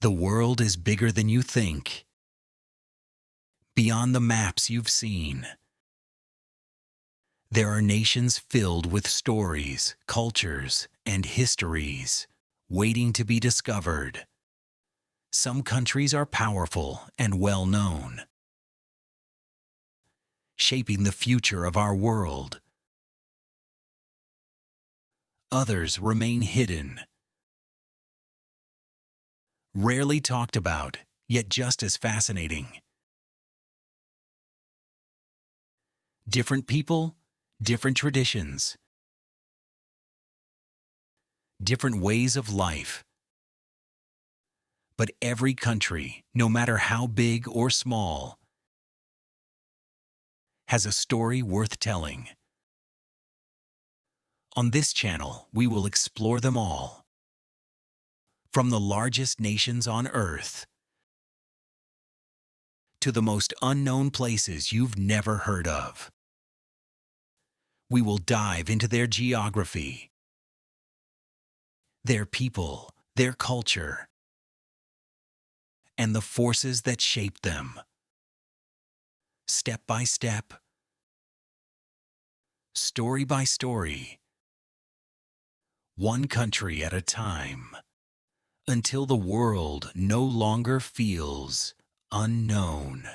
The world is bigger than you think, beyond the maps you've seen. There are nations filled with stories, cultures, and histories, waiting to be discovered. Some countries are powerful and well-known, shaping the future of our world. Others remain hidden, rarely talked about, yet just as fascinating. Different people, different traditions, different ways of life. But every country, no matter how big or small, has a story worth telling. On this channel, we will explore them all. From the largest nations on Earth to the most unknown places you've never heard of. We will dive into their geography, their people, their culture, and the forces that shape them. Step by step, story by story, one country at a time, until the world no longer feels unknown.